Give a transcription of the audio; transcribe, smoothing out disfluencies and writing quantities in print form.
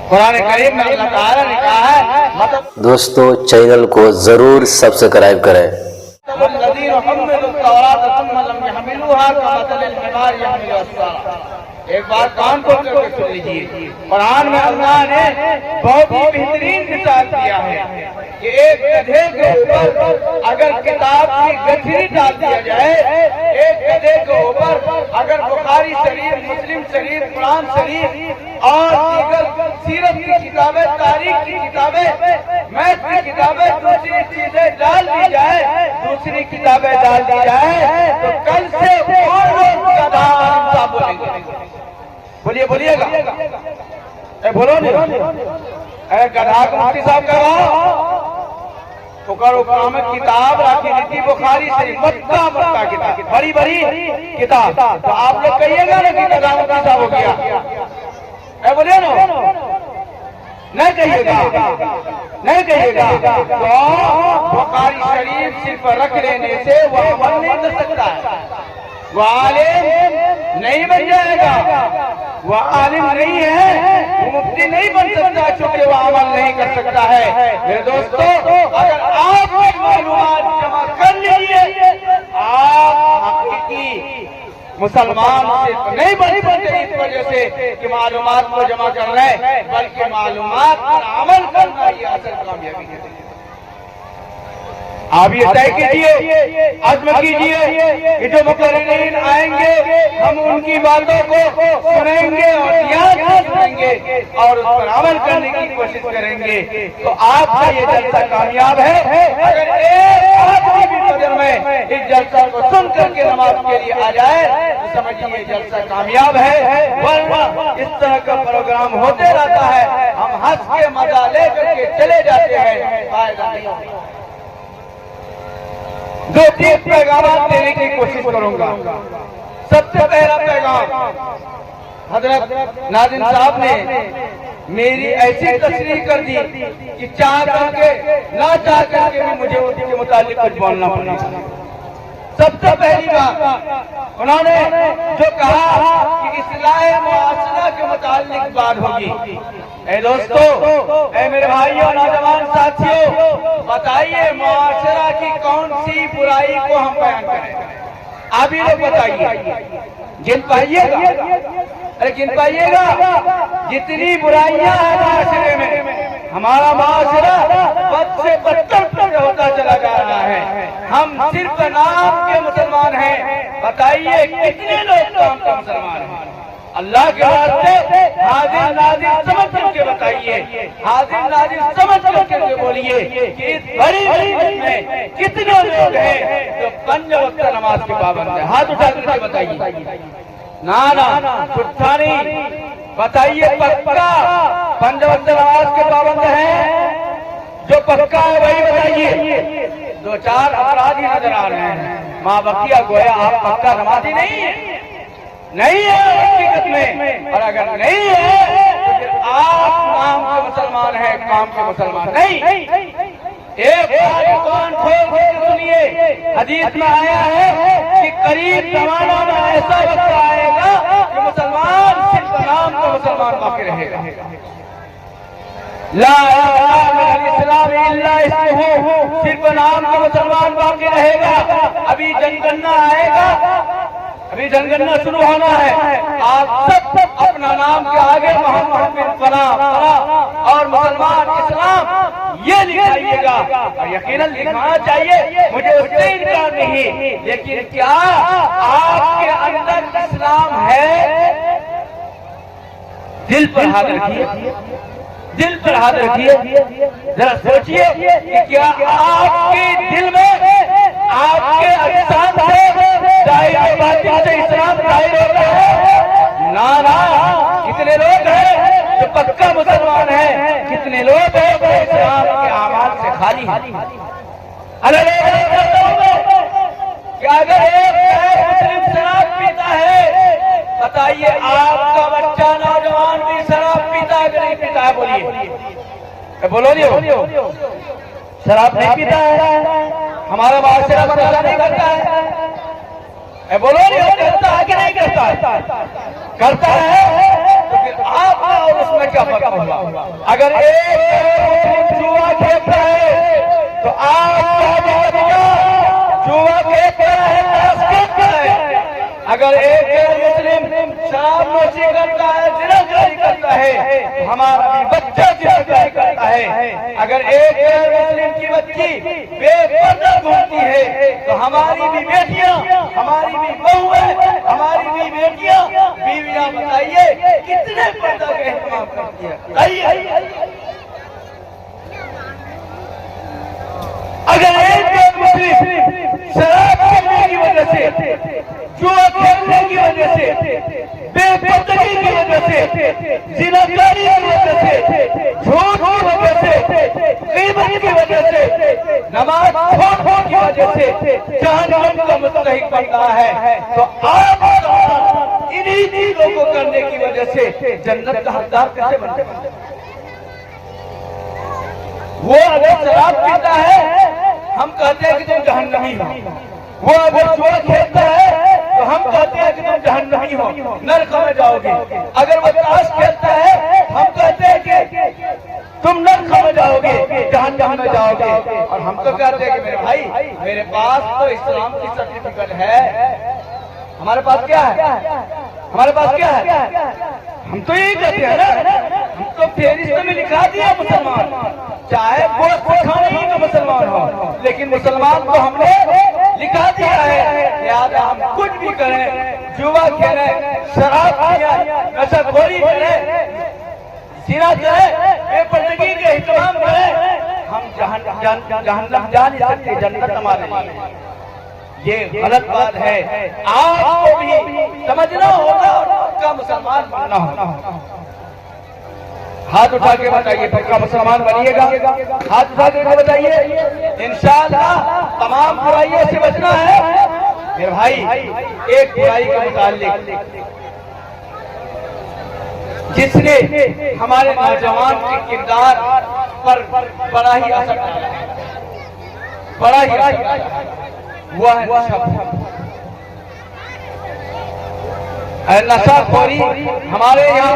कुरान करीम में अल्लाह ताला ने कहा है दोस्तों चैनल को जरूर सब्सक्राइब करें। एक बार कान खोल करके सुन लीजिए। कुरान में अल्लाह ने बहुत ही बेहतरीन मिसाल दिया है कि एक गधे के ऊपर अगर किताब की गठरी डाल दिया जाए, एक गधे के ऊपर अगर बुखारी शरीफ, मुस्लिम शरीफ, कुरान शरीफ और दीगर सीरत की किताबें, तारीख की किताबें, मैथ की किताबें, दूसरी चीजें डाल दी जाए, दूसरी किताबें डाल दी जाए, तो कल से कौन लोग गधा साहब बोलेंगे? बोलिए बोलिएगा, बोलो नहीं। गधा को मुफ्ती साहब का तो करो में किताब रखी थी बुखारी शरीफ, मक्का किताब, बड़ी बड़ी किताब, तो आप लोग कहिएगा ना कि गधा मुफ्ती साहब हो गया, बोलिए ना, नहीं कहिएगा, नहीं कहिएगा। तो बुखारी शरीफ सिर्फ रख लेने से वो अमल नहीं कर सकता है, वो आलिम नहीं बन जाएगा, वो आलिम नहीं है, वो मुफ्ती नहीं बन सकता क्योंकि वो अमल नहीं कर सकता है। मेरे दोस्तों, अगर आप मालूमात जमा कर लीजिए, आप हकीकी मुसलमान सिर्फ नहीं बन सकते इस वजह से कि मालूमात को जमा कर रहे हैं, बल्कि मालूमात पर अमल करना ये असल कामयाबी है। आप ये तय कीजिए, अज़्म कीजिए कि जो मुक़र्रिरीन आएंगे हम उनकी बातों को सुनेंगे और याद सुनेंगे और उस पर अमल करने की कोशिश करेंगे, तो आपका ये जलसा कामयाब है। अगर एक आदमी भी बदल में इस जलसा को सुन करके नमाज के लिए आ जाए तो समझिए ये जलसा कामयाब है, वरना इस तरह का प्रोग्राम होते रहता है, हम हंस के मजा ले करके चले जाते हैं, फायदा नहीं होता। दो तीन पैगाम देने की कोशिश करूंगा। सबसे पहला पैगाम, हजरत नाज़िम साहब ने मेरी ऐसी तशरीह कर दी कि चाह करके ना चाह करके भी मुझे उनके मुतालिक कुछ बोलना पड़ा। सबसे पहली बात उन्होंने जो कहा कि इस्लाह मुआशरा के मुतालिक बात होगी। ए दोस्तों, ए मेरे भाइयों, नौजवान साथियों, बताइए मुआशरा की कौन सी बुराई को हम बयान करें? आप ही लोग बताइए, गिन पाइएगा? अरे गिन पाइएगा? जितनी बुराइयां हैं माशरे में, हमारा माशरा बद से बदतर होता चला जा रहा है। हम सिर्फ नाम के मुसलमान हैं, बताइए कितने लोग काम के मुसलमान हैं? अल्लाह के वास्ते हाजिर नाजिर समझ करके बताइए, हाजिर नाजिर समझ करके बोलिए कि इस बड़ी बड़ी में कितने लोग हैं जो 5 वक्त नमाज के पाबंद है? हाथ उठा करके बताइए। ना ना झूठा नहीं, बताइए पक्का 5 वक्त नमाज के पाबंद है? जो पक्का है वही बताइए। 2-4 अपराधी नजर आ रहे हैं, माँ बकिया गोया आप पक्का नमाजी नहीं है, नहीं है हकीकत में। और अगर नहीं है तो फिर आप नाम के मुसलमान हैं, काम के मुसलमान नहीं। एक दुकान खोल के सुनिए, हदीस में आया है कि करीब जमाना में ऐसा वक्त आएगा कि मुसलमान सिर्फ नाम का मुसलमान बाकी रहेगा। ला इस्लाम इल्ला इस्मुहु, सिर्फ नाम का मुसलमान बाकी रहेगा। अभी जनगणना आएगा, अभी जनगणना शुरू होना है। आप सब अपना नाम के आगे मोहम्मद बिन फलां और मुसलमान इस्लाम ये लिखाइएगा, और यकीनन लिखना चाहिए, मुझे उससे इनकार नहीं, लेकिन क्या आपके अंदर इस्लाम है? दिल पर हाथ रखिए, दिल पर हाथ रखिए, जरा सोचिए कि क्या आपके दिल में, आपके अज्ञान से इस्लाम जाहिर होता है? ना ना, कितने लोग हैं जो पक्का मुसलमान हैं, कितने लोग हैं जो इस्लाम के आमाल से खाली हैं। अगर एक मुस्लिम शराब पीता है, बताइए आपका बच्चा नौजवान भी शराब पीता है कि नहीं पीता है? बोलिए, बोलो नहीं, शराब नहीं पीता है? हमारा माशरा मुताला नहीं करता है? बोलो नहीं, करता है कि नहीं करता है? करता है, तो फिर आप और उसमें क्या फर्क अगर एक मुस्लिम जुआ खेलता है तो आप जुआ खेलता है। अगर एक मुस्लिम शराब नोशी करता है, जिनाकारी करता है, तो हमारा भी बच्चा जिनाकारी करता है। अगर एक मुस्लिम की बच्ची बेपर्दा घूमती है तो हमारी भी बेटियां, हमारी भी बहुएं, हमारी भी बेटियां, बीवियां, बताइए कितने पर्दा का एहतमाम करती है। अगर एक मुस्लिम शराब पीने की वजह से, जुआ खेलने की वजह से, बेपर्दगी की वजह से, जिनाकारी की वजह से, झूठ की वजह से, गीबत की वजह से, नमाज छोड़ने की वजह से जहन्नम का मुस्तहिक बन रहा है, तो आप इन्हीं चीजों को करने की वजह से जन्नत का हकदार कैसे बन सकते? वो अगर शराब पीता है हम कहते हैं कि तुम जहन्नमी हो। वो अगर जुआ खेलता है तो हम कहते हैं कि तुम जहन्नमी हो, नरक में जाओगे। अगर वो ताश खेलता है हम कहते हैं कि तुम नरक में जाओगे, जहन्नम में जाओगे। और हम तो कहते हैं कि मेरे भाई, मेरे पास तो इस्लाम की सर्टिफिकेट है। हमारे पास क्या है? हमारे पास क्या है? हम तो यही कहते हैं ना, हम तो फेरिस्त में लिखा दिया मुसलमान, चाहे वो खाने ही का मुसलमान हो, लेकिन मुसलमान को हमने लिखा दिया है। लिहाजा हम कुछ भी करें, जुआ खेलें, शराब पिएं, नशाखोरी करें, जिना करें, बेपर्दगी के एहतमाम करें, हम जहन्नम जा नहीं सकते, जन्नत हमारे लिए। ये गलत बात है। आपको भी समझना होगा और पक्का मुसलमान बनना होगा। हाथ उठा के बताइए पक्का मुसलमान बनिएगा। हाथ उठा के बताइए, इंशाअल्लाह तमाम बुराइयों से बचना है। मेरे भाई, एक बुराई का मुताल्लिक जिसने हमारे नौजवान के किरदार पर बड़ा ही असर डाला है, बड़ा ही असर डाला है, वो है नशाखोरी। नशाखोरी हमारे यहाँ